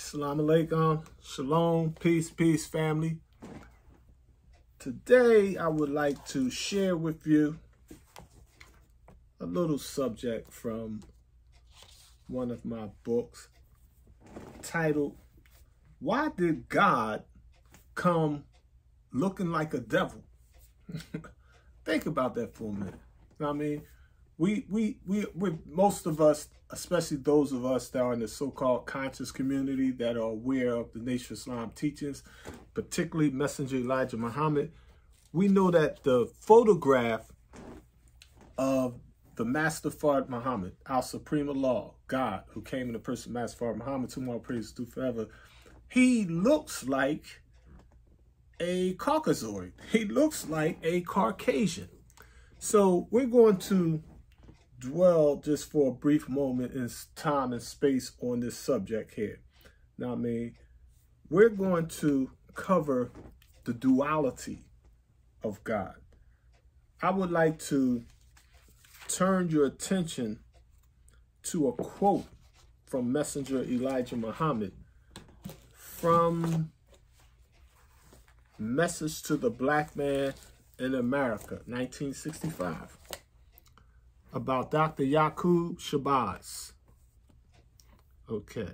Assalamu alaikum, shalom, peace, peace, family. Today, I would like to share with you a little subject from one of my books titled, Why Did God Come Looking Like a Devil? Think about that for a minute. You know what I mean? We most of us, especially those of us that are in the so-called conscious community that are aware of the Nation of Islam teachings, particularly Messenger Elijah Muhammad, we know that the photograph of the Master Fard Muhammad, our Supreme Allah, God, who came in the person of Master Fard Muhammad, to more praise do forever, he looks like a Caucasoid. He looks like a Caucasian. So we're going to dwell just for a brief moment in time and space on this subject here. Now, we're going to cover the duality of God. I would like to turn your attention to a quote from Messenger Elijah Muhammad from Message to the Black Man in America, 1965. About Dr. Yaqub Shabazz. Okay.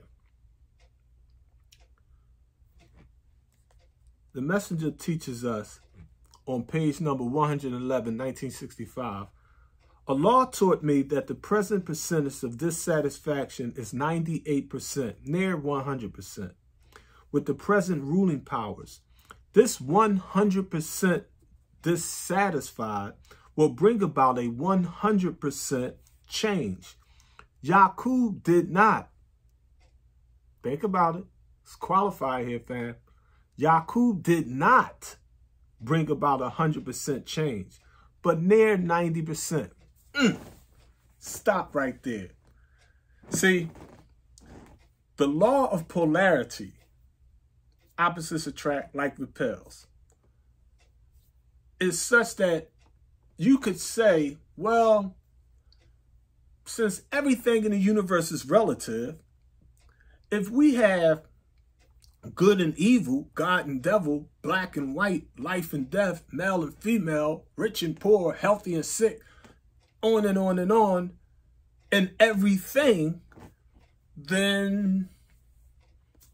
The messenger teaches us on page number 111, 1965, Allah taught me that the present percentage of dissatisfaction is 98%, near 100%, with the present ruling powers. This 100% dissatisfied will bring about a 100% change. Yaqub did not. Think about it. It's qualified here, fam. Yaqub did not bring about 100% change, but near 90%. Stop right there. See, the law of polarity, opposites attract, like repels, is such that you could say, well, since everything in the universe is relative, if we have good and evil, God and devil, black and white, life and death, male and female, rich and poor, healthy and sick, on and on and on, and everything, then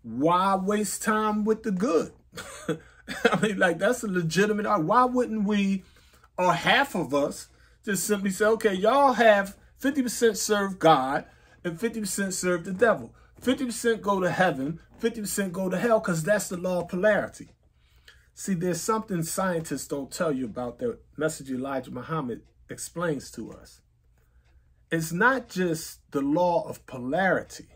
why waste time with the good? That's a legitimate argument. Why wouldn't we, or half of us, just simply say, okay, y'all have 50% serve God and 50% serve the devil. 50% go to heaven, 50% go to hell, because that's the law of polarity. See, there's something scientists don't tell you about that Messenger Elijah Muhammad explains to us. It's not just the law of polarity,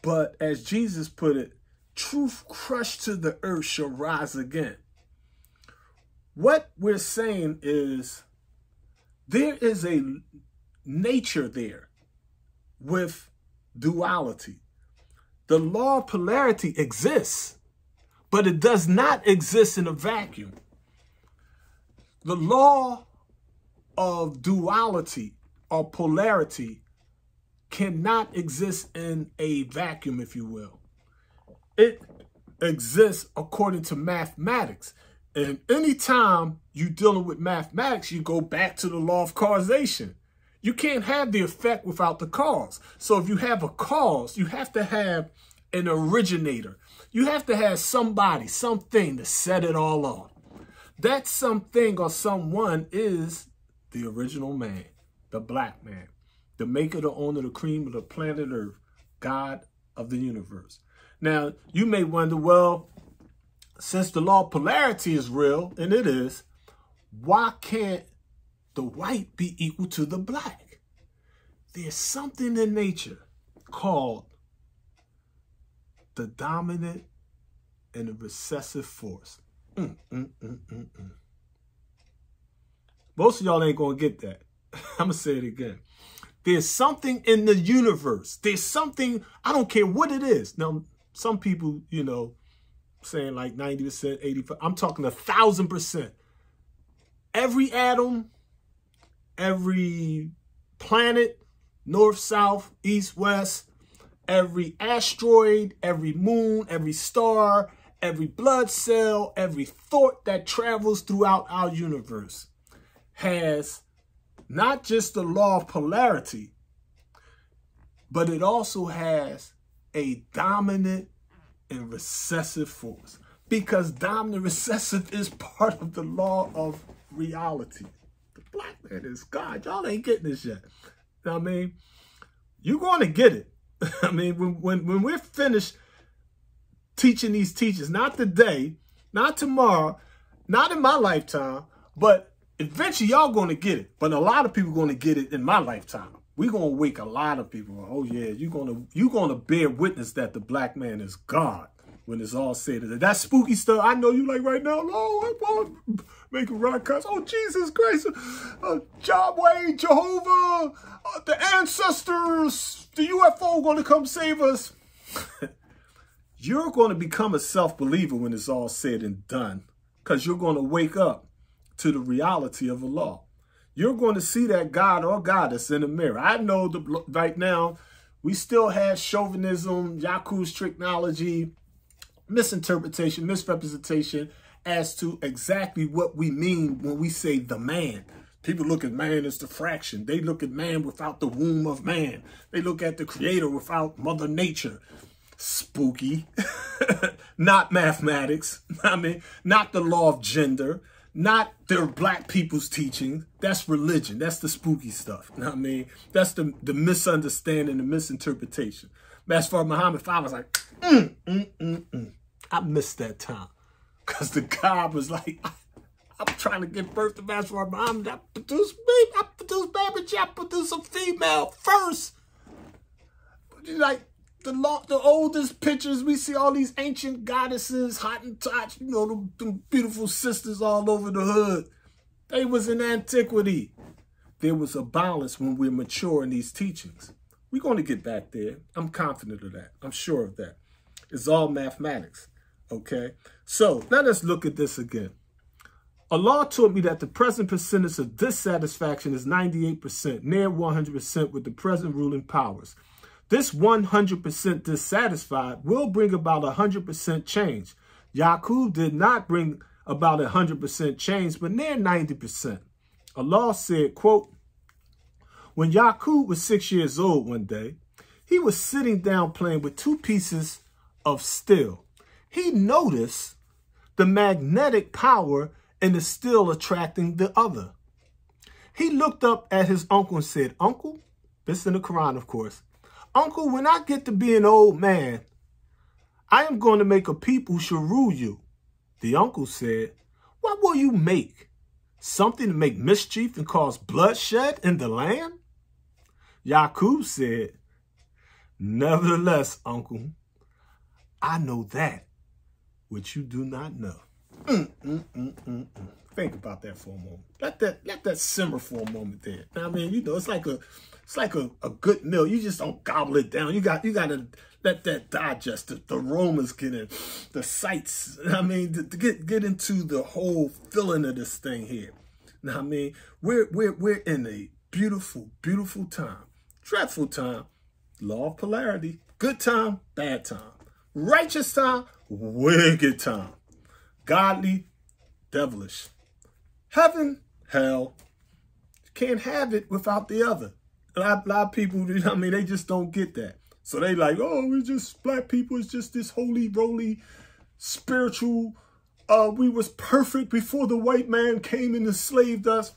but as Jesus put it, truth crushed to the earth shall rise again. What we're saying is there is a nature there with duality. The law of polarity exists, but it does not exist in a vacuum. The law of duality or polarity cannot exist in a vacuum, if you will. It exists according to mathematics. And anytime you're dealing with mathematics, you go back to the law of causation. You can't have the effect without the cause. So if you have a cause, you have to have an originator. You have to have somebody, something to set it all off. That something or someone is the original man, the black man, the maker, the owner, the cream of the planet Earth, God of the universe. Now, you may wonder, well, since the law of polarity is real, and it is, why can't the white be equal to the black? There's something in nature called the dominant and the recessive force. Most of y'all ain't going to get that. I'm going to say it again. There's something in the universe. There's something, I don't care what it is. Now, some people, saying like 90%, 85%. I'm talking 1,000%. Every atom, every planet, north, south, east, west, every asteroid, every moon, every star, every blood cell, every thought that travels throughout our universe has not just the law of polarity, but it also has a dominant and recessive force. Because dominant recessive is part of the law of reality. The black man is God. Y'all ain't getting this yet. I mean, you're going to get it. I mean, when we're finished teaching these teachers, not today, not tomorrow, not in my lifetime, but eventually y'all going to get it. But a lot of people going to get it in my lifetime. We're going to wake a lot of people. Oh, yeah, you're going to bear witness that the black man is God. When it's all said, that spooky stuff, I know you like right now. Oh, I want to make a rock cuts. Oh, Jesus Christ. Yahweh, Jehovah, the ancestors, the UFO going to come save us. You're going to become a self-believer when it's all said and done, because you're going to wake up to the reality of the law. You're going to see that God or goddess in the mirror. I know right now we still have chauvinism, Yakub's technology, misinterpretation, misrepresentation as to exactly what we mean when we say the man. People look at man as the fraction. They look at man without the womb of man. They look at the creator without Mother Nature. Spooky. Not mathematics. I mean, not the law of gender. Not their black people's teaching. That's religion. That's the spooky stuff. I mean, that's the misunderstanding, the misinterpretation. As for Muhammad, I was like, I missed that time, because the God was like, I'm trying to give birth to Master Muhammad. I produce baby, I produce a female first. Like the oldest pictures, we see all these ancient goddesses, Hottentots, you know, the beautiful sisters all over the hood. They was in antiquity. There was a balance when we're mature in these teachings. We're going to get back there. I'm confident of that. I'm sure of that. It's all mathematics. Okay, so let us look at this again. Allah taught me that the present percentage of dissatisfaction is 98%, near 100% with the present ruling powers. This 100% dissatisfied will bring about 100% change. Yaqub did not bring about 100% change, but near 90%. Allah said, quote, when Yaqub was 6 years old one day, he was sitting down playing with two pieces of steel. He noticed the magnetic power in the steel attracting the other. He looked up at his uncle and said, Uncle, this is in the Quran, of course, Uncle, when I get to be an old man, I am going to make a people who shall rule you. The uncle said, what will you make? Something to make mischief and cause bloodshed in the land? Yaqub said, nevertheless, Uncle, I know that which you do not know. Think about that for a moment. Let that simmer for a moment there. I mean, you know, it's like a good meal. You just don't gobble it down. You got to let that digest. The aromas get in, the sights. I mean, to get into the whole feeling of this thing here. Now, I mean, we're in a beautiful, beautiful time, dreadful time, law of polarity, good time, bad time. Righteous time, wicked time. Godly, devilish. Heaven, hell. You can't have it without the other. A lot of people, I mean, they just don't get that. So they like, oh, we're just black people. It's just this holy, roly, spiritual. We was perfect before the white man came and enslaved us.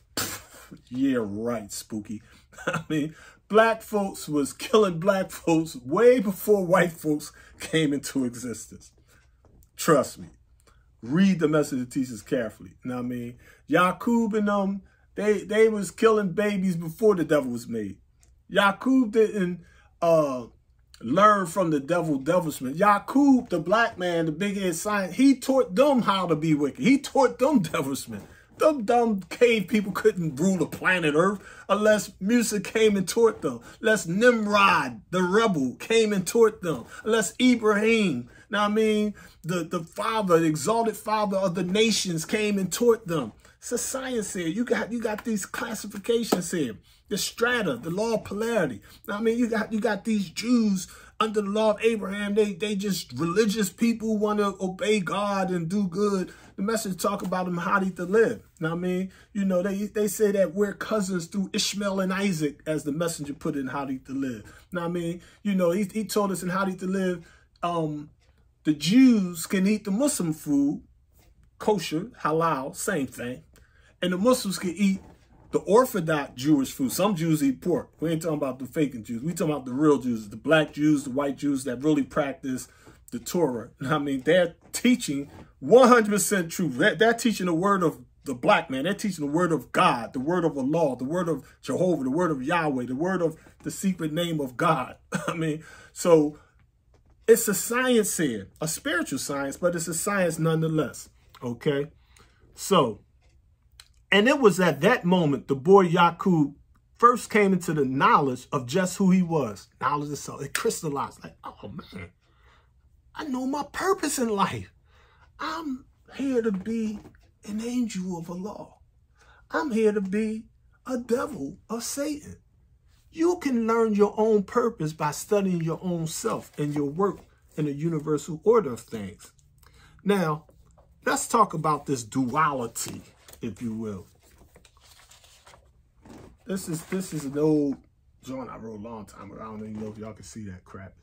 Yeah, right, spooky. I mean, black folks was killing black folks way before white folks came into existence. Trust me. Read the message of teachers carefully. You know what I mean? Yaqub and them, they was killing babies before the devil was made. Yaqub didn't learn from the devilishment. Yaqub, the black man, the big head science, he taught them how to be wicked. He taught them devilishment. Them dumb cave people couldn't rule the planet Earth unless Musa came and taught them. Unless Nimrod, the rebel, came and taught them. Unless Ibrahim, now I mean, the father, the exalted father of the nations came and taught them. It's a science here. You got these classifications here. The strata, the law of polarity. Now, I mean, you got these Jews under the law of Abraham, they just religious people want to obey God and do good. The message talk about them how to live. Now, I mean, you know, they say that we're cousins through Ishmael and Isaac, as the messenger put in how to live. Now, I mean, you know, he told us in how to live, the Jews can eat the Muslim food, kosher, halal, same thing. And the Muslims can eat the Orthodox Jewish food. Some Jews eat pork. We ain't talking about the faking Jews. We talking about the real Jews, the black Jews, the white Jews that really practice the Torah. I mean, they're teaching 100% truth. They're teaching the word of the black man. They're teaching the word of God, the word of Allah, the word of Jehovah, the word of Yahweh, the word of the secret name of God. I mean, so it's a science here, a spiritual science, but it's a science nonetheless. Okay, so. And it was at that moment the boy Yaqub first came into the knowledge of just who he was. Knowledge itself. It crystallized like, oh man, I know my purpose in life. I'm here to be an angel of Allah. I'm here to be a devil of Satan. You can learn your own purpose by studying your own self and your work in the universal order of things. Now, let's talk about this duality, if you will. This is an old joint I wrote a long time ago. I don't even know if y'all can see that crap.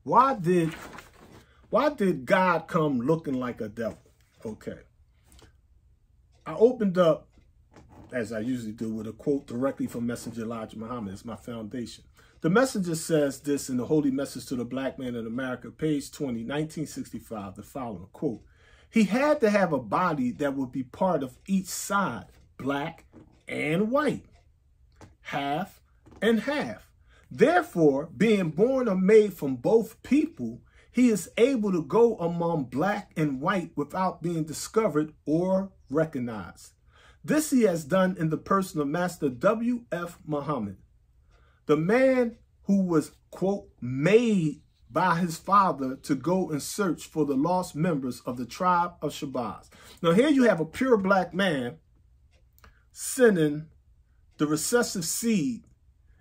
Why did God come looking like a devil? Okay. I opened up, as I usually do, with a quote directly from Messenger Elijah Muhammad. It's my foundation. The messenger says this in the Holy Message to the Black Man in America, page 20, 1965, the following quote. He had to have a body that would be part of each side, black and white, half and half. Therefore, being born or made from both people, he is able to go among black and white without being discovered or recognized. This he has done in the person of Master W.F. Muhammad, the man who was, quote, made by his father to go and search for the lost members of the tribe of Shabazz. Now here you have a pure black man sending the recessive seed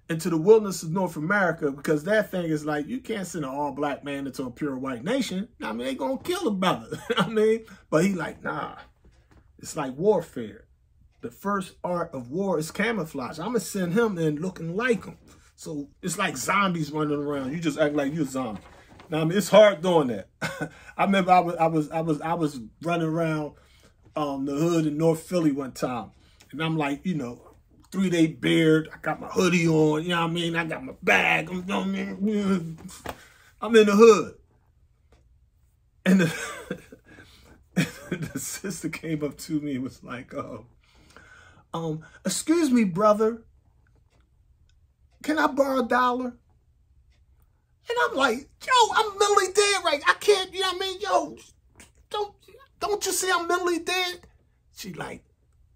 into the wilderness of North America, because that thing is like, you can't send an all black man into a pure white nation. I mean, they gonna kill the brother. I mean, but he like, nah, it's like warfare. The first art of war is camouflage. I'm gonna send him in looking like him. So it's like zombies running around. You just act like you're a zombie. Now, I mean, it's hard doing that. I remember I was running around the hood in North Philly one time, and I'm like, you know, 3-day beard. I got my hoodie on. You know what I mean? I got my bag. I'm in the hood, and the sister came up to me and was like, excuse me, brother, can I borrow $1? And I'm like, yo, I'm mentally dead, right? I can't, you know what I mean? Yo, don't you see I'm mentally dead? She like,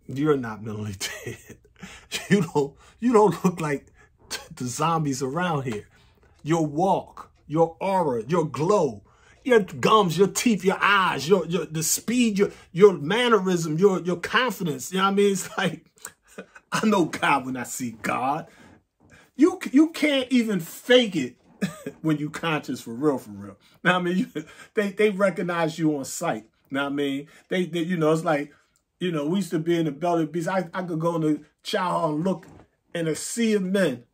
you're not mentally dead. You don't look like the zombies around here. Your walk, your aura, your glow, your gums, your teeth, your eyes, the speed, your mannerism, your confidence. You know what I mean? It's like, I know God when I see God. You can't even fake it when you conscious for real, for real. Now, I mean, they recognize you on sight. Now, I mean, they you know, it's like, you know, we used to be in the belly of beast. I could go in the chow hall and look in a sea of men,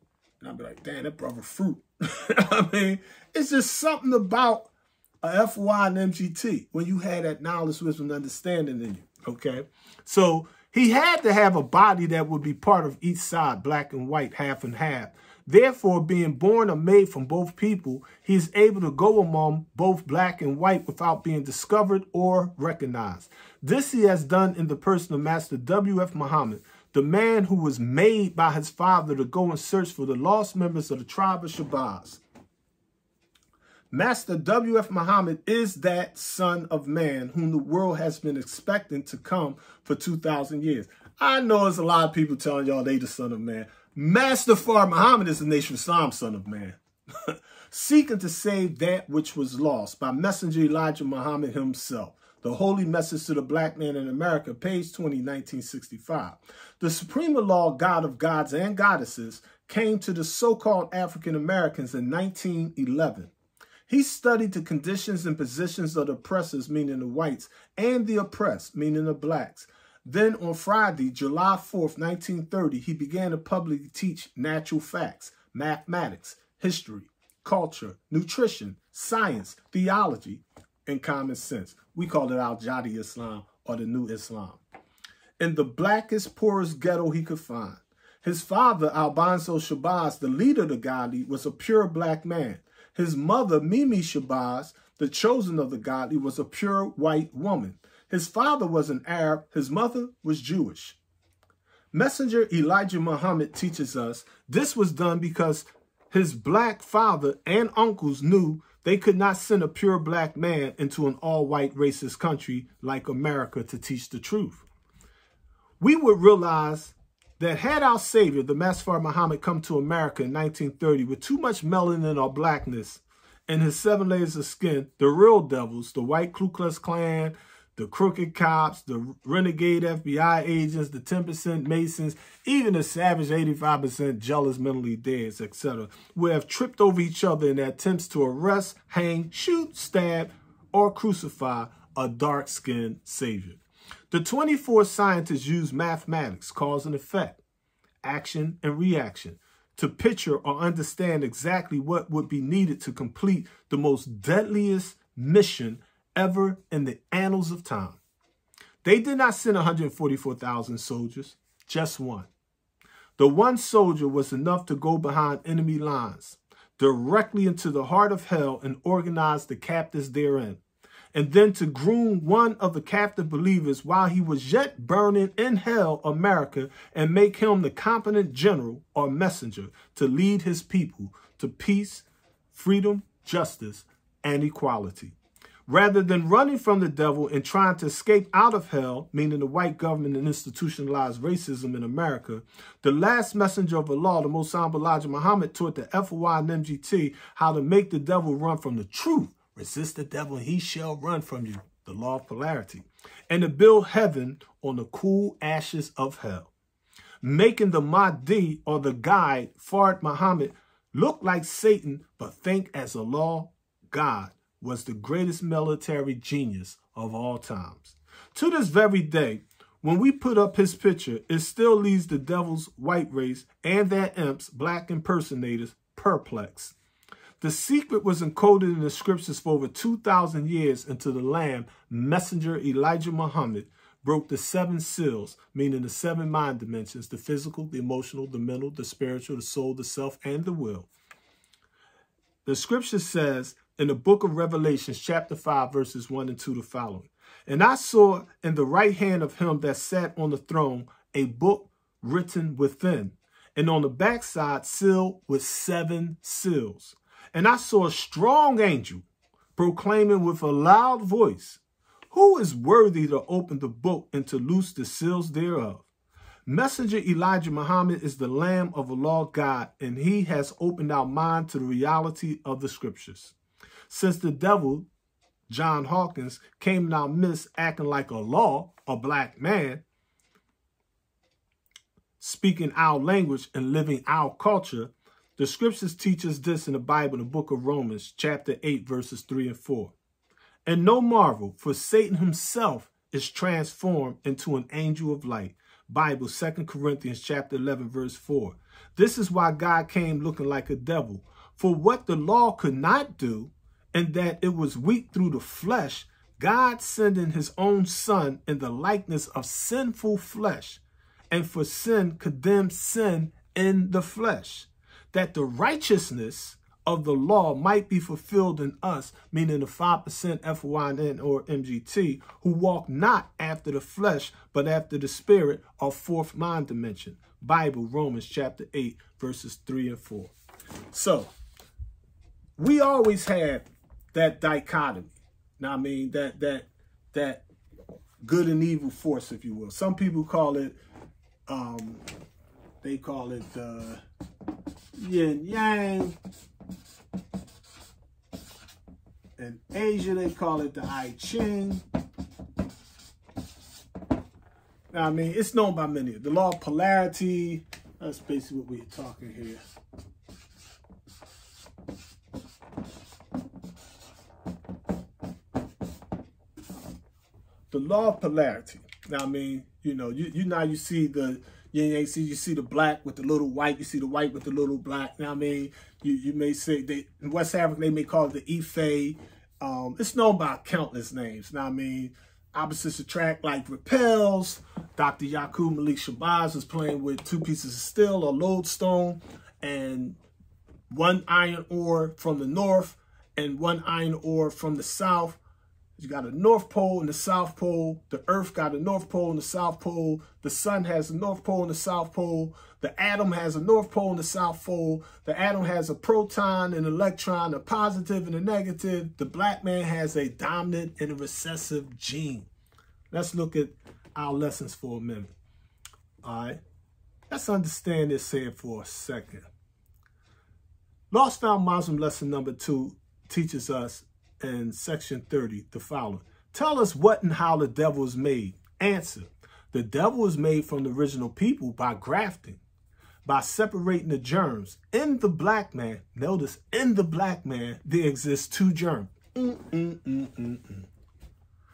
and I'd be like, damn, that brother fruit. I mean, it's just something about a FY and MGT when you had that knowledge, wisdom, and understanding in you, okay? So he had to have a body that would be part of each side, black and white, half and half. Therefore, being born or made from both people, he is able to go among both black and white without being discovered or recognized. This he has done in the person of Master W.F. Muhammad, the man who was made by his father to go and search for the lost members of the tribe of Shabazz. Master W.F. Muhammad is that son of man whom the world has been expecting to come for 2,000 years. I know there's a lot of people telling y'all they the son of man. Master Fard Muhammad is the Nation of Islam son of man. Seeking to save that which was lost by Messenger Elijah Muhammad himself. The Holy Message to the Black Man in America, page 20, 1965. The Supreme Allah, God of gods and goddesses, came to the so-called African Americans in 1911. He studied the conditions and positions of the oppressors, meaning the whites, and the oppressed, meaning the blacks. Then on Friday, July 4th, 1930, he began to publicly teach natural facts, mathematics, history, culture, nutrition, science, theology, and common sense. We call it Al-Jadi Islam or the New Islam. In the blackest, poorest ghetto he could find. His father, Albanzo Shabazz, the leader of the Godly, was a pure black man. His mother, Mimi Shabazz, the chosen of the Godly, was a pure white woman. His father was an Arab. His mother was Jewish. Messenger Elijah Muhammad teaches us this was done because his black father and uncles knew they could not send a pure black man into an all-white racist country like America to teach the truth. We would realize that had our Savior, the Master Muhammad, come to America in 1930 with too much melanin or blackness and his 7 layers of skin, the real devils, the white Ku Klux Klan, the crooked cops, the renegade FBI agents, the 10% Masons, even the savage 85% jealous mentally deads, etc., would have tripped over each other in their attempts to arrest, hang, shoot, stab, or crucify a dark-skinned savior. The 24 scientists use mathematics, cause and effect, action and reaction, to picture or understand exactly what would be needed to complete the most deadliest mission ever in the annals of time. They did not send 144,000 soldiers, just one. The one soldier was enough to go behind enemy lines, directly into the heart of hell and organize the captives therein, and then to groom one of the captive believers while he was yet burning in hell America and make him the competent general or messenger to lead his people to peace, freedom, justice, and equality. Rather than running from the devil and trying to escape out of hell, meaning the white government and institutionalized racism in America, the last messenger of Allah, the Most Honorable Elijah Muhammad, taught the FOI and MGT how to make the devil run from the truth. Resist the devil and he shall run from you, the law of polarity, and to build heaven on the cool ashes of hell, making the Mahdi or the guide, Fard Muhammad, look like Satan but think as Allah, God, was the greatest military genius of all times. To this very day, when we put up his picture, it still leaves the devil's white race and their imps, black impersonators, perplexed. The secret was encoded in the scriptures for over 2,000 years until the Lamb, Messenger Elijah Muhammad, broke the 7 seals, meaning the 7 mind dimensions, the physical, the emotional, the mental, the spiritual, the soul, the self, and the will. The scripture says in the book of Revelations, chapter 5, verses 1 and 2, the following. And I saw in the right hand of him that sat on the throne a book written within, and on the backside sealed with 7 seals. And I saw a strong angel proclaiming with a loud voice, who is worthy to open the book and to loose the seals thereof? Messenger Elijah Muhammad is the Lamb of Allah God, and he has opened our mind to the reality of the scriptures. Since the devil, John Hawkins, came in our midst acting like a law, a black man, speaking our language and living our culture, the scriptures teach us this in the Bible, in the book of Romans, chapter 8, verses 3 and 4. And no marvel, for Satan himself is transformed into an angel of light. Bible, 2 Corinthians, chapter 11, verse 4. This is why God came looking like a devil. For what the law could not do, and that it was weak through the flesh, God sending his own son in the likeness of sinful flesh, and for sin condemned sin in the flesh, that the righteousness of the law might be fulfilled in us, meaning the 5% FYN or MGT, who walk not after the flesh, but after the spirit or 4th mind dimension. Bible, Romans chapter 8, verses 3 and 4. So, we always had that dichotomy. Now, I mean, that good and evil force, if you will. Some people call it, they call it yin yang. In Asia, they call it the I Ching. Now, I mean, it's known by many. The law of polarity. That's basically what we're talking here. The law of polarity. Now, I mean, you know, you see the you see the black with the little white, you see the white with the little black. Now, I mean, you may say in West Africa they may call it the Ife. It's known by countless names. Now, I mean, opposites attract like repels. Dr. Yaqub Malik Shabazz was playing with 2 pieces of steel or lodestone and 1 iron ore from the north and 1 iron ore from the south. You got a North Pole and the South Pole. The Earth got a North Pole and the South Pole. The Sun has a North Pole and the South Pole. The atom has a North Pole and the South Pole. The atom has a proton and electron, a positive and a negative. The black man has a dominant and a recessive gene. Let's look at our lessons for a minute. All right. Let's understand this here for a second. Lost Found Muslim lesson number 2 teaches us in section 30 the following. Tell us what and how the devil is made. Answer. The devil is made from the original people by grafting, by separating the germs. In the black man, notice, in the black man, there exists 2 germs.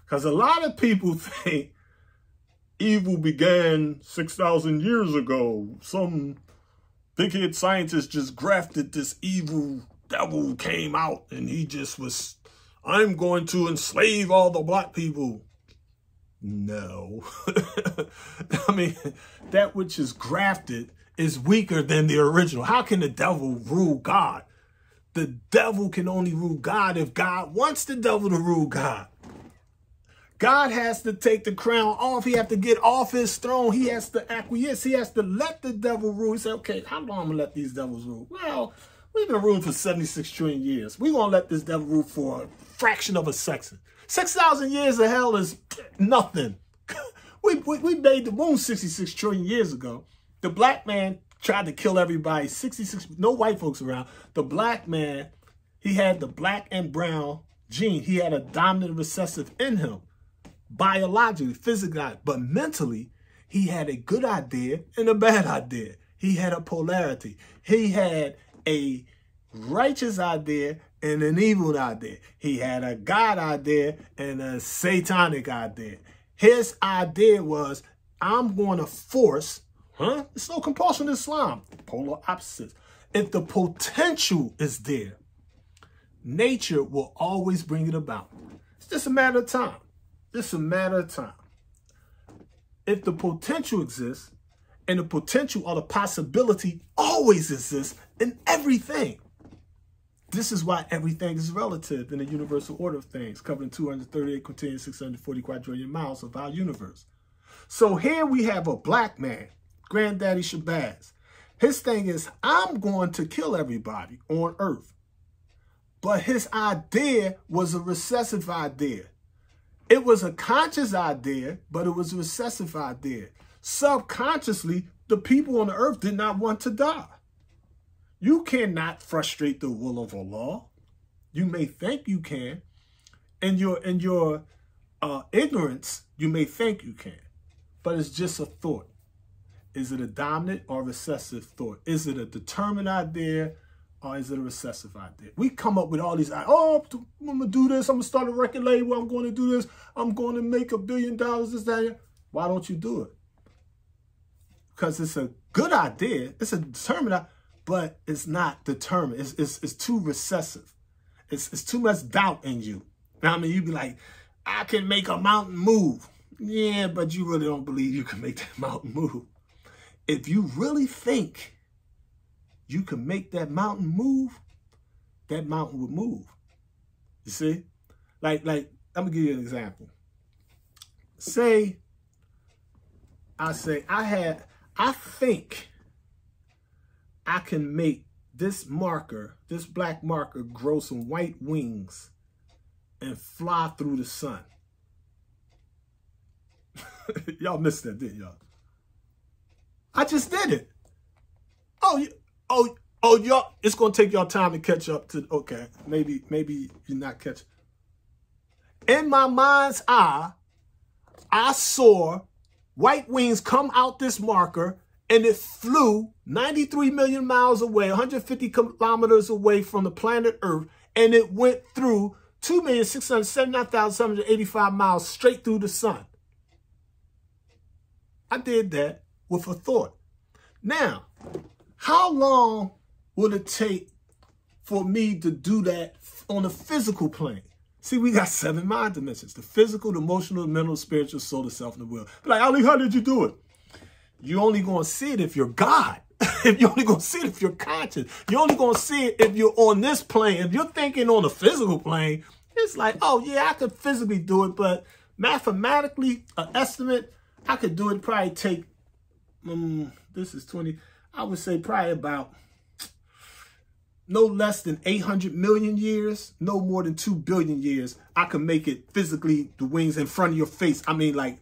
Because a lot of people think evil began 6,000 years ago. Some big-head scientist just grafted this evil devil came out and he just was, I'm going to enslave all the black people. No. I mean, that which is grafted is weaker than the original. How can the devil rule God? The devil can only rule God if God wants the devil to rule God. God has to take the crown off. He has to get off his throne. He has to acquiesce. He has to let the devil rule. He said, okay, how long am I going to let these devils rule? Well, we've been ruling for 76 trillion years. We're going to let this devil rule for a fraction of a second. 6,000 years of hell is nothing. we made the moon 66 trillion years ago. The black man tried to kill everybody. 66, no white folks around. The black man, he had the black and brown gene. He had a dominant recessive in him. Biologically, physically, but mentally, he had a good idea and a bad idea. He had a polarity. He had a righteous idea and an evil idea. He had a God idea and a satanic idea. His idea was, I'm going to force, it's no compulsion in Islam, polar opposites. If the potential is there, nature will always bring it about. It's just a matter of time. It's a matter of time. If the potential exists, and the potential or the possibility always exists in everything. This is why everything is relative in the universal order of things, covering 238 continuous 640 quadrillion miles of our universe. So here we have a black man, Granddaddy Shabazz. His thing is, I'm going to kill everybody on Earth. But his idea was a recessive idea. It was a conscious idea, but it was a recessive idea. Subconsciously, the people on the earth did not want to die. You cannot frustrate the will of Allah. You may think you can. In your ignorance, you may think you can. But it's just a thought. Is it a dominant or recessive thought? Is it a determined idea or is it a recessive idea? We come up with all these, oh, I'm going to do this. I'm going to start a record label. I'm going to do this. I'm going to make $1 billion, this, that. Why don't you do it? Because it's a good idea. It's a determined idea, but it's not determined. It's too recessive. It's too much doubt in you. Now, I mean, you'd be like, I can make a mountain move. Yeah, but you really don't believe you can make that mountain move. If you really think you can make that mountain move, that mountain would move. You see? Like, I'm going to give you an example. Say, I think I can make this marker, this black marker, grow some white wings and fly through the sun. Y'all missed that, didn't y'all? I just did it. Oh, y'all, it's going to take y'all time to catch up to, okay, maybe you're not catching. In my mind's eye, I saw white wings come out this marker and it flew 93 million miles away, 150 kilometers away from the planet Earth, and it went through 2,679,785 miles straight through the sun. I did that with a thought. Now, how long will it take for me to do that on a physical plane? See, we got 7 mind dimensions: the physical, the emotional, the mental, spiritual, soul, the self, and the will. But like, Ali, how did you do it? You're only going to see it if you're God. You're only going to see it if you're conscious. You're only going to see it if you're on this plane. If you're thinking on a physical plane, it's like, oh, yeah, I could physically do it. But mathematically, an estimate, I could do it, probably take, this is 20, I would say probably about no less than 800 million years, no more than 2 billion years. I could make it physically, the wings in front of your face. I mean, like,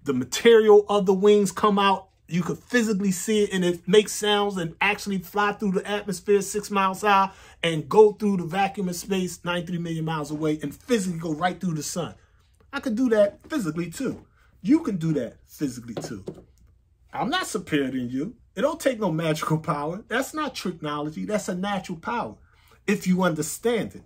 the material of the wings come out. You could physically see it, and it makes sounds and actually fly through the atmosphere 6 miles high and go through the vacuum of space 93 million miles away and physically go right through the sun. I could do that physically too. You can do that physically too. I'm not superior than you. It don't take no magical power. That's not technology. That's a natural power if you understand it,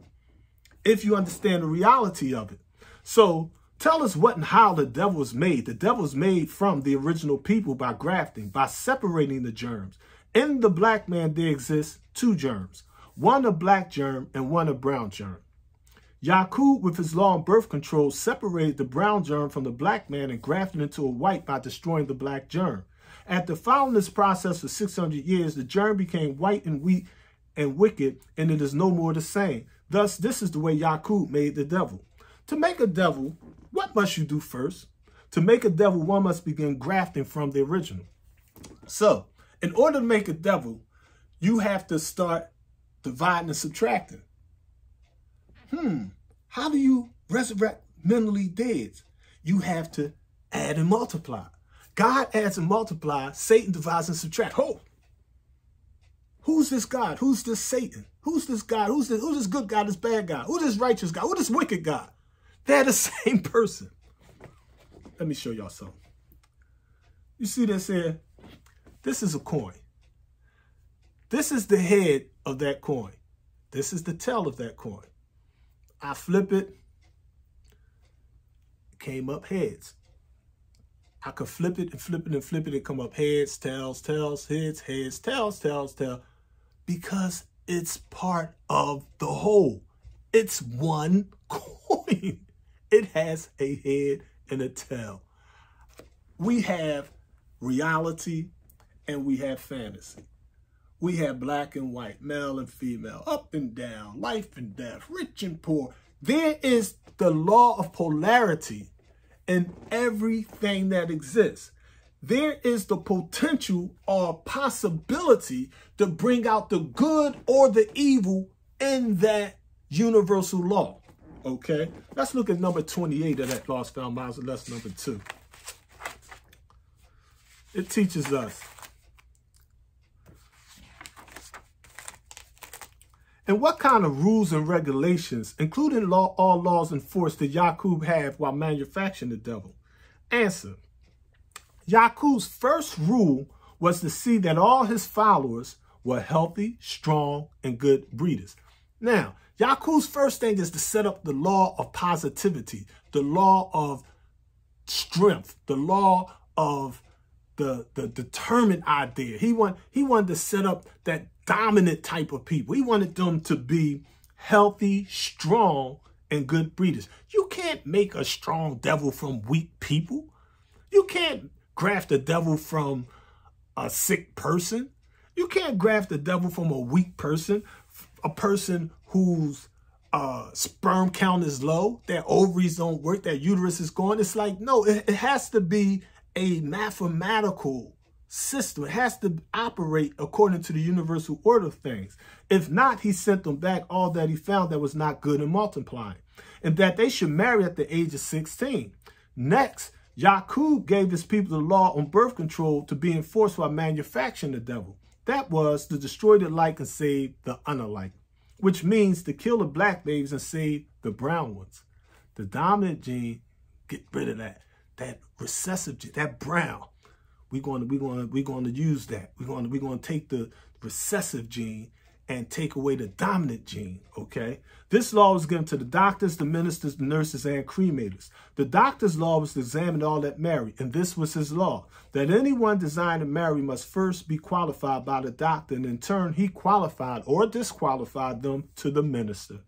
if you understand the reality of it. So tell us what and how the devil was made. The devil was made from the original people by grafting, by separating the germs. In the black man, there exists 2 germs, one a black germ and one a brown germ. Yakub, with his law on birth control, separated the brown germ from the black man and grafted into a white by destroying the black germ. After following this process for 600 years, the germ became white and weak and wicked, and it is no more the same. Thus, this is the way Yakub made the devil. To make a devil, what must you do first? To make a devil, one must begin grafting from the original. So, in order to make a devil, you have to start dividing and subtracting. How do you resurrect mentally dead? You have to add and multiply. God adds and multiplies. Satan divides and subtracts. Who's this God? Who's this Satan? Who's this God? Who's this good God? This bad God? Who's this righteous God? Who's this wicked God? They're the same person. Let me show y'all something. You see this here? This is a coin. This is the head of that coin. This is the tail of that coin. I flip it. It came up heads. I could flip it and flip it and flip it and come up heads, tails, tails, heads, heads, tails, tails, tails. Because it's part of the whole. It's one coin. It has a head and a tail. We have reality and we have fantasy. We have black and white, male and female, up and down, life and death, rich and poor. There is the law of polarity in everything that exists. There is the potential or possibility to bring out the good or the evil in that universal law. Okay, let's look at number 28 of that Lost Found Miles of lesson number 2. It teaches us. And what kind of rules and regulations, including all laws in force, did Yakub have while manufacturing the devil? Answer. Yakub's first rule was to see that all his followers were healthy, strong, and good breeders. Now, Yakub's first thing is to set up the law of positivity, the law of strength, the law of the determined idea. He wanted to set up that dominant type of people. He wanted them to be healthy, strong, and good breeders. You can't make a strong devil from weak people. You can't graft a devil from a sick person. You can't graft a devil from a weak person, a person whose sperm count is low, their ovaries don't work, their uterus is gone. It's like, no, it has to be a mathematical system. It has to operate according to the universal order of things. If not, he sent them back all that he found that was not good in multiplying, and that they should marry at the age of 16. Next, Yakub gave his people the law on birth control to be enforced while manufacturing the devil. That was to destroy the like and save the unalike, which means to kill the black babies and save the brown ones. The dominant gene, get rid of that recessive gene, that brown. we're going to use that. We're going to take the recessive gene and take away the dominant gene, okay? This law was given to the doctors, the ministers, the nurses, and cremators. The doctor's law was to examine all that marry, and this was his law, that anyone desiring to marry must first be qualified by the doctor, and in turn, he qualified or disqualified them to the minister.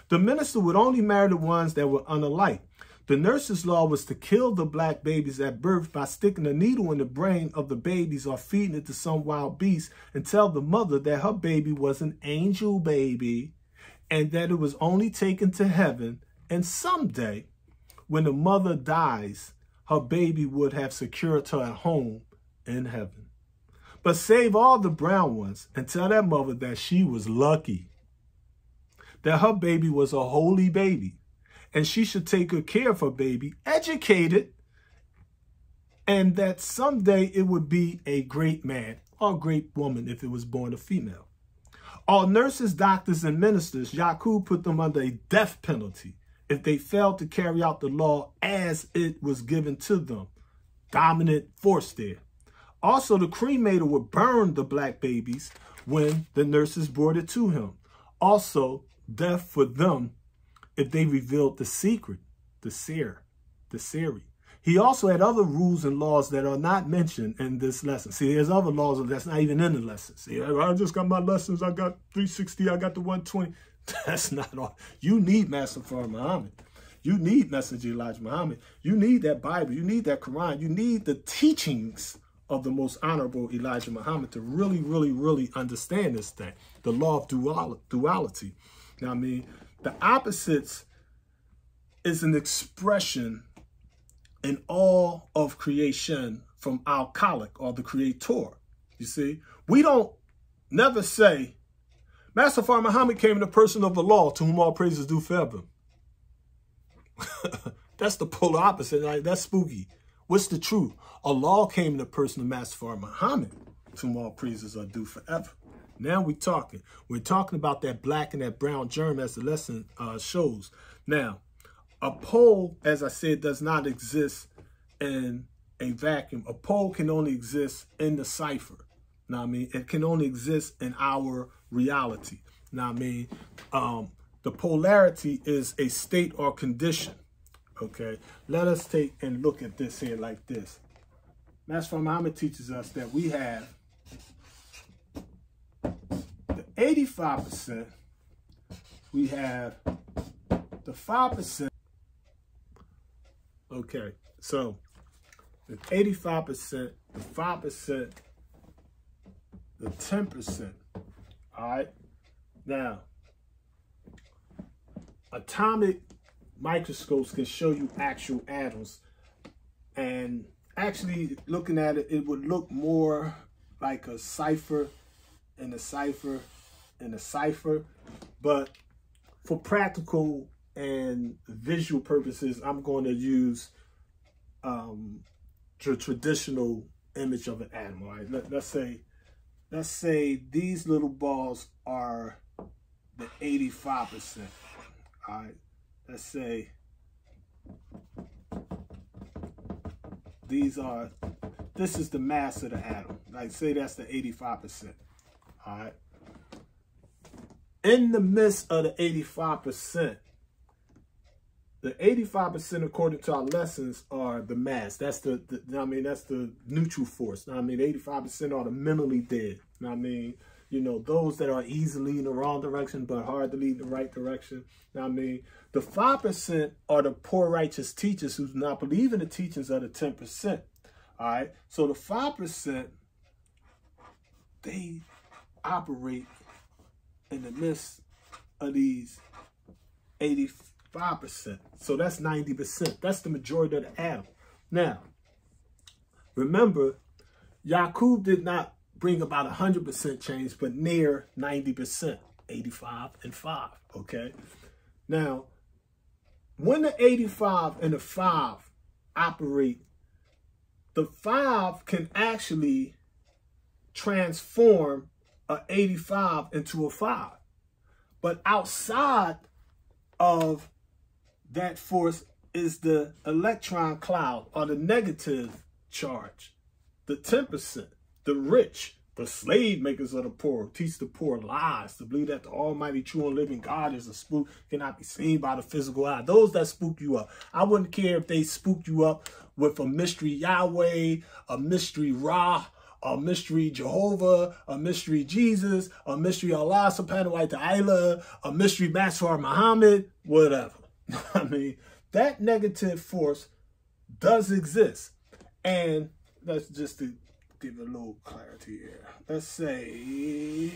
The minister would only marry the ones that were unalike. The nurse's law was to kill the black babies at birth by sticking a needle in the brain of the babies or feeding it to some wild beast and tell the mother that her baby was an angel baby and that it was only taken to heaven. And someday, when the mother dies, her baby would have secured her a home in heaven. But save all the brown ones and tell that mother that she was lucky, that her baby was a holy baby, and she should take good care of her baby, educate it, and that someday it would be a great man or a great woman if it was born a female. All nurses, doctors, and ministers, Yaqub put them under a death penalty if they failed to carry out the law as it was given to them. Dominant force there. Also, the cremator would burn the black babies when the nurses brought it to him. Also, death for them if they revealed the secret, the siri. He also had other rules and laws that are not mentioned in this lesson. See, there's other laws that's not even in the lesson. See, I just got my lessons. I got 360. I got the 120. That's not all. You need Master Farah Muhammad. You need Messenger Elijah Muhammad. You need that Bible. You need that Quran. You need the teachings of the most honorable Elijah Muhammad to really, really, really understand this thing. The law of duality. Now, I mean, the opposites is an expression in all of creation from our Khalik or the Creator. You see, we don't never say, Master Farah Muhammad came in the person of the law, to whom all praises due forever. That's the polar opposite. Right? That's spooky. What's the truth? Allah came in the person of Master Farah Muhammad, to whom all praises are due forever. Now we're talking. We're talking about that black and that brown germ as the lesson shows. Now, a pole, as I said, does not exist in a vacuum. A pole can only exist in the cipher. Now, I mean, it can only exist in our reality. Now, I mean, the polarity is a state or condition. Okay, let us take and look at this here like this. Master Farah Muhammad teaches us that we have the 85%, we have the 5%. Okay, so the 85%, the 5%, the 10%. All right, now atomic microscopes can show you actual atoms, and actually looking at it, it would look more like a cipher and a cipher and a cipher, but for practical and visual purposes, I'm going to use the traditional image of an atom. All right, let's say these little balls are the 85%. All right, let's say this is the mass of the atom. Like, say that's the 85%. All right. In the midst of the 85%, the 85%, according to our lessons, are the mass. That's that's the neutral force. I mean, 85% are the mentally dead. I mean, you know, those that are easily in the wrong direction, but hard to lead in the right direction. I mean, the 5% are the poor righteous teachers who do not believe in the teachings of the 10%. All right. So the 5%, they operate in the midst of these 85%. So that's 90%. That's the majority of the atom. Now, remember, Yaqub did not bring about 100% change, but near 90%, 85 and 5, okay? Now, when the 85 and the 5 operate, the 5 can actually transform a 85 into a 5. But outside of that force is the electron cloud, or the negative charge. the 10%, the rich, the slave makers of the poor, teach the poor lies, to believe that the almighty true and living God is a spook, cannot be seen by the physical eye. Those that spook you up. I wouldn't care if they spooked you up with a mystery Yahweh, a mystery Ra, a mystery Jehovah, a mystery Jesus, a mystery Allah subhanahu wa ta'ala, a mystery Master Muhammad, whatever. I mean, that negative force does exist. And let's just to give a little clarity here. Let's say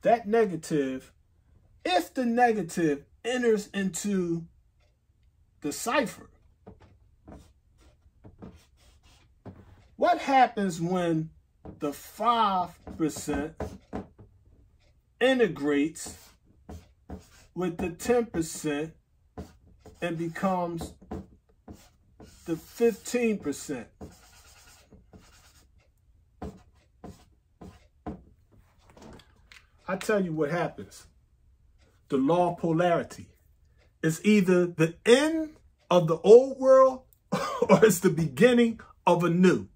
that negative, if the negative enters into the cipher, what happens when the 5% integrates with the 10% and becomes the 15%? I tell you what happens. The law of polarity is either the end of the old world or it's the beginning of a new.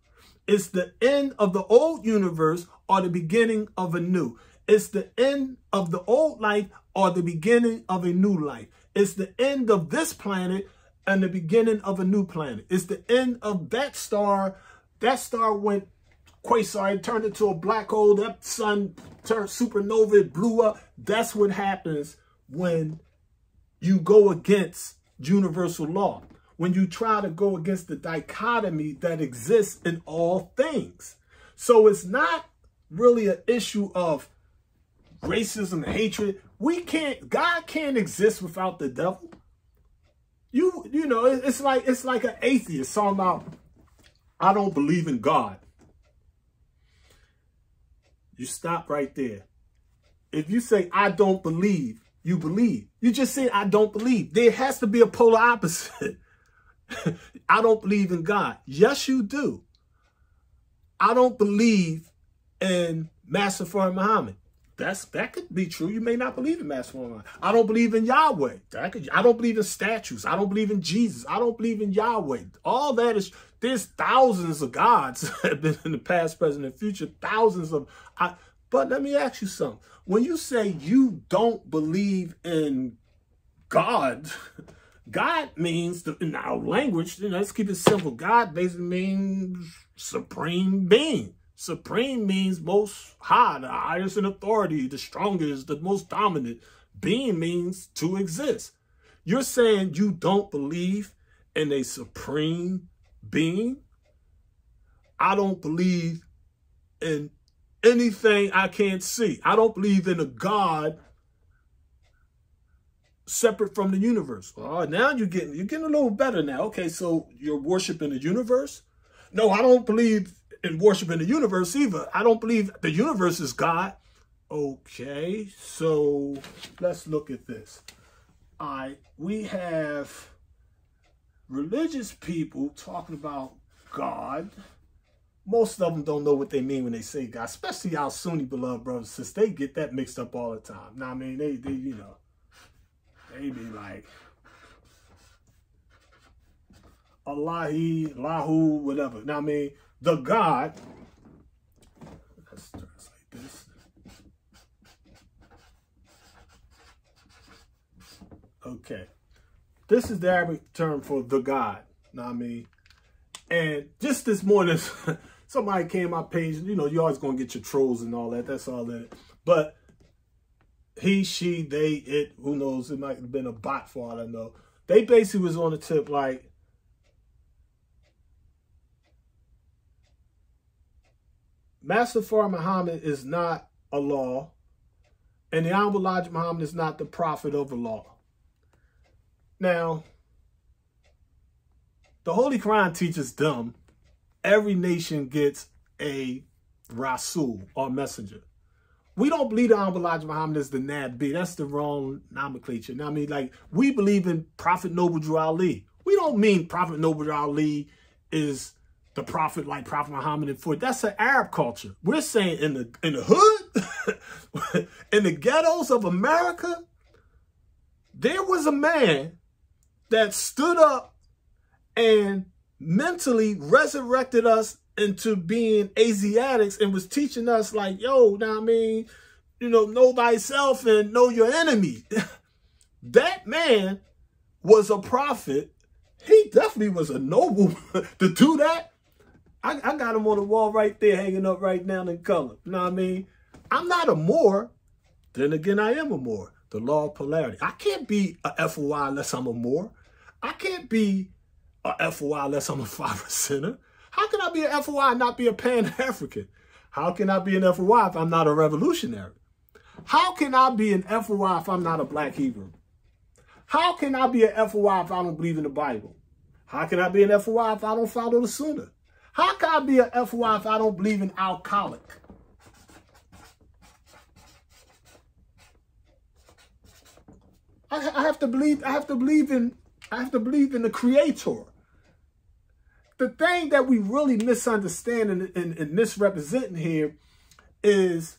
It's the end of the old universe or the beginning of a new. It's the end of the old life or the beginning of a new life. It's the end of this planet and the beginning of a new planet. It's the end of that star. That star went quasar, it turned into a black hole. That sun turned supernova, it blew up. That's what happens when you go against universal law. When you try to go against the dichotomy that exists in all things. So it's not really an issue of racism and hatred. God can't exist without the devil. You know, it's like an atheist talking about, I don't believe in God. You stop right there. If you say, I don't believe, you believe. You just say, I don't believe. There has to be a polar opposite. I don't believe in God. Yes, you do. I don't believe in Master Muhammad. That could be true. You may not believe in Master Muhammad. I don't believe in Yahweh. I don't believe in statues. I don't believe in Jesus. I don't believe in Yahweh. All that is, there's thousands of gods that have been in the past, present, and future. Thousands of. But let me ask you something. When you say you don't believe in God, God means, in our language, let's keep it simple. God basically means supreme being. Supreme means most high, the highest in authority, the strongest, the most dominant. Being means to exist. You're saying you don't believe in a supreme being? I don't believe in anything I can't see. I don't believe in a God separate from the universe. Oh, now you're getting a little better now. Okay, so you're worshiping the universe? No, I don't believe in worshiping the universe either. I don't believe the universe is God. Okay, so let's look at this. All right, we have religious people talking about God. Most of them don't know what they mean when they say God, especially our Sunni beloved brothers, since they get that mixed up all the time. Now, I mean, they you know, they be like, Allahi, Lahu, whatever. Now, I mean, the God, let's translate this. Okay. This is the Arabic term for the God. Now, I mean, and just this morning, somebody came on my page, you know, you're always going to get your trolls and all that. That's all that. But he, she, they, it, who knows, it might have been a bot for all I know. They basically was on the tip like, Master Muhammad is not a law, and the Honorable Elijah Muhammad is not the prophet of the law. Now, the Holy Quran teaches them every nation gets a Rasul or messenger. We don't believe the Honorable Elijah Muhammad is the Nabi. That's the wrong nomenclature. Now, I mean, like, we believe in Prophet Noble Drew Ali. We don't mean Prophet Noble Drew Ali is the prophet like Prophet Muhammad and Ford. That's an Arab culture. We're saying in the hood, in the ghettos of America, there was a man that stood up and mentally resurrected us into being Asiatics and was teaching us like, yo, now I mean, you know thyself and know your enemy. That man was a prophet. He definitely was a noble to do that. I got him on the wall right there, hanging up right now in color. You know what I mean? I'm not a Moor. Then again, I am a Moor. The law of polarity. I can't be a FOI unless I'm a Moor. I can't be a FOI unless I'm a 5%er. How can I be a FOI and not be a Pan-African? How can I be an FOI if I'm not a revolutionary? How can I be an FOI if I'm not a Black Hebrew? How can I be an FOI if I don't believe in the Bible? How can I be an FOI if I don't follow the Sunnah? How can I be an FOI if I don't believe in alcoholic? I have to believe in the Creator. The thing that we really misunderstand and misrepresenting here is,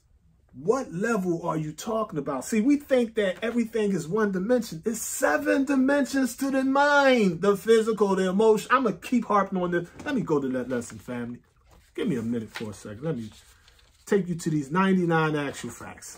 what level are you talking about? See, we think that everything is one dimension. It's 7 dimensions to the mind, the physical, the emotion. I'm going to keep harping on this. Let me go to that lesson, family. Give me a minute for a second. Let me take you to these 99 actual facts.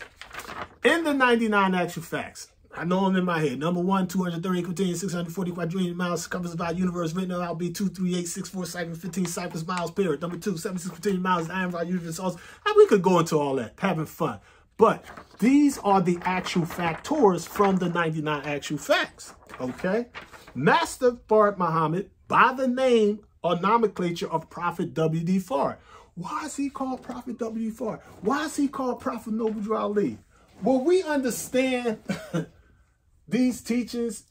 In the 99 actual facts, I know them in my head. Number 1, 230 contain 640 quadrillion miles circumference of our universe. Written out be 23864 cycles 15 cycles miles period. Number 2, 76 quadrillion miles the iron of our universe. And we could go into all that, having fun. But these are the actual factors from the 99 actual facts. Okay, Master Fard Muhammad, by the name or nomenclature of Prophet W.D. Fard. Why is he called Prophet W.D. Fard? Why is he called Prophet Noble Ali? Well, we understand these teachings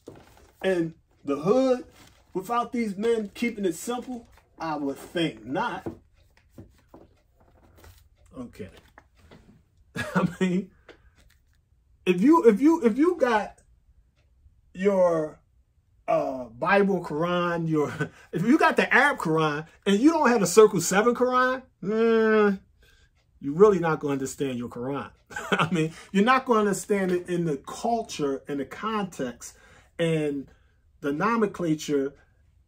and the hood without these men keeping it simple? I would think not. Okay. I mean, if you got your Bible, Quran, if you got the Arab Quran and you don't have a Circle 7 Quran, you're really not going to understand your Quran. I mean, you're not going to understand it in the culture and the context and the nomenclature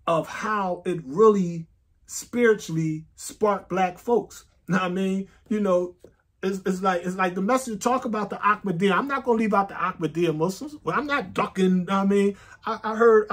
of how it really spiritually sparked Black folks. I mean, you know, it's like the message talk about the Ahmadiyya. I'm not going to leave out the Ahmadiyya Muslims. Well, I'm not ducking. I mean, I heard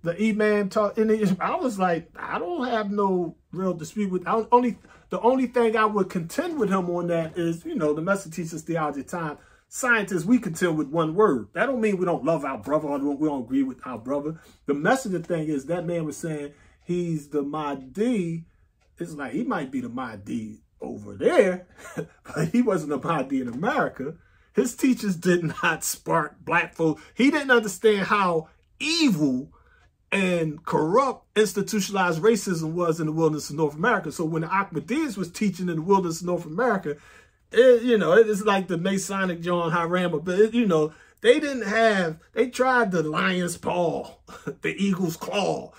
the Imam talk, and I was like, I don't have no real dispute with. The only thing I would contend with him on that is, you know, the message teaches theology of time. Scientists, we contend with one word. That don't mean we don't love our brother or we don't agree with our brother. The message of the thing is that man was saying he's the Mahdi. It's like he might be the Mahdi over there, but he wasn't the Mahdi in America. His teachers did not spark Black folk. He didn't understand how evil and corrupt institutionalized racism was in the wilderness of North America. So when the Ahmadiyas was teaching in the wilderness of North America, you know, it's like the Masonic John Hirama, but you know, they tried the lion's paw, the eagle's claw,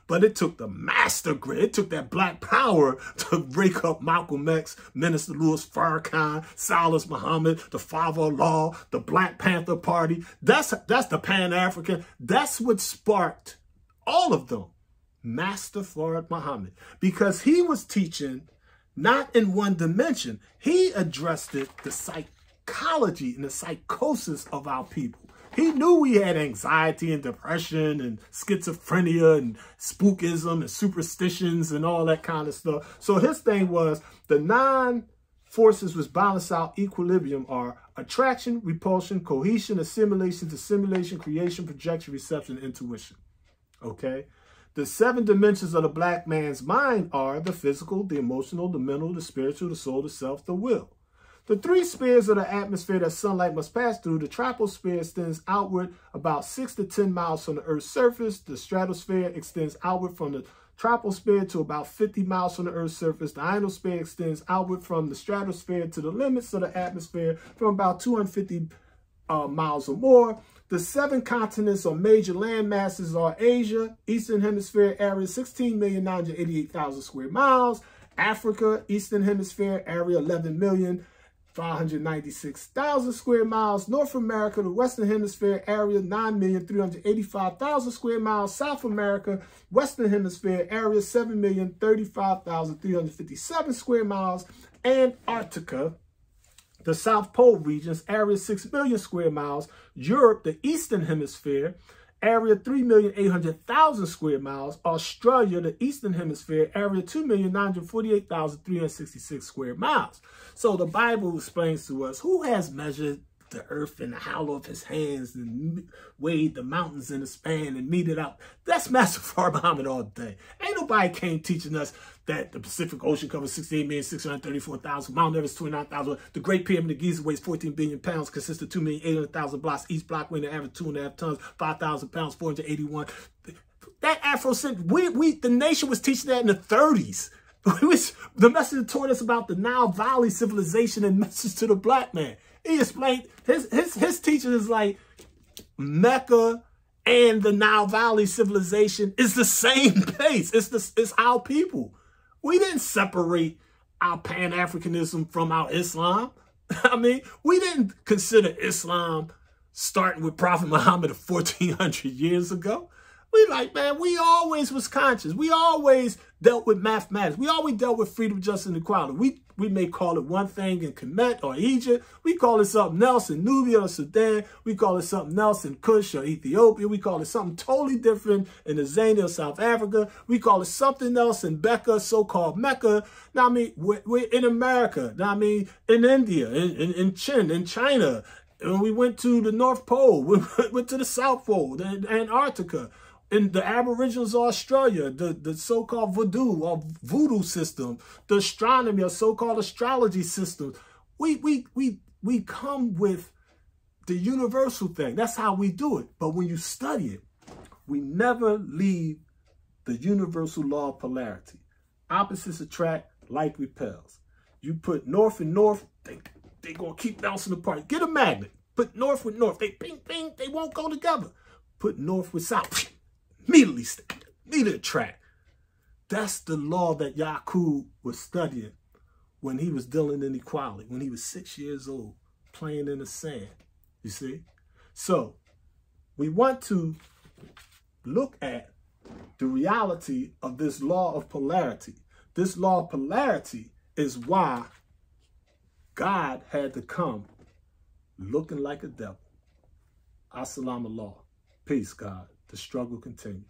but it took the master grid. It took that Black power to break up Malcolm X, Minister Louis Farrakhan, Silas Muhammad, the Father-in-Law, the Black Panther Party. That's the Pan-African. That's what sparked all of them. Master Fard Muhammad, because he was teaching not in one dimension. He addressed it, the psychology and the psychosis of our people. He knew we had anxiety and depression and schizophrenia and spookism and superstitions and all that kind of stuff. So his thing was the 9 forces which balance out equilibrium are attraction, repulsion, cohesion, assimilation, dissimulation, creation, projection, reception, and intuition. Okay? The 7 dimensions of the Black man's mind are the physical, the emotional, the mental, the spiritual, the soul, the self, the will. The 3 spheres of the atmosphere that sunlight must pass through, the troposphere extends outward about 6 to 10 miles from the Earth's surface. The stratosphere extends outward from the troposphere to about 50 miles from the Earth's surface. The ionosphere extends outward from the stratosphere to the limits of the atmosphere from about 250 miles or more. The 7 continents or major land masses are Asia, Eastern Hemisphere area, 16,988,000 square miles. Africa, Eastern Hemisphere area, 11,000,000 596,000 square miles. North America, the Western Hemisphere area, 9,385,000 square miles. South America, Western Hemisphere area, 7,035,357 square miles. Antarctica, the South Pole regions, area 6 million square miles. Europe, the Eastern Hemisphere, area 3,800,000 square miles. Australia, the Eastern Hemisphere, area 2,948,366 square miles. So the Bible explains to us who has measured the earth in the hollow of his hands and weighed the mountains in a span and meted out. That's Master Fard Muhammad all day. Ain't nobody came teaching us that the Pacific Ocean covers 68,634,000, Mount Everest 29,000, the Great Pyramid of Giza weighs 14 billion pounds, consists of 2,800,000 blocks. Each block weighing an average 2.5 tons, 5,000 pounds, 481. That Afrocentric, the nation was teaching that in the 30s. The message taught us about the Nile Valley civilization and message to the black man. He explained his teaching is like Mecca and the Nile Valley civilization is the same place. It's our people. We didn't separate our Pan-Africanism from our Islam. I mean, we didn't consider Islam starting with Prophet Muhammad 1,400 years ago. We like, man, we always was conscious. We always dealt with mathematics. We always dealt with freedom, justice, and equality. We may call it one thing in Kemet or Egypt. We call it something else in Nubia or Sudan. We call it something else in Kush or Ethiopia. We call it something totally different in the Zania or South Africa. We call it something else in Becca, so-called Mecca. Now, I mean, we're in America. Now, I mean, in India, in China. And we went to the North Pole. We went to the South Pole, Antarctica. In the Aboriginals of Australia, the so-called voodoo system, the astronomy or so-called astrology system, we come with the universal thing. That's how we do it. But when you study it, we never leave the universal law of polarity. Opposites attract, like repels. You put north and north, they gonna keep bouncing apart. Get a magnet. Put north with north. They ping, ping, they won't go together. Put north with south. Immediately attract. That's the law that Yaqub was studying when he was dealing in equality, when he was 6 years old, playing in the sand, you see? So we want to look at the reality of this law of polarity. This law of polarity is why God had to come looking like a devil. Assalamu alaikum. Peace, God. The struggle continues.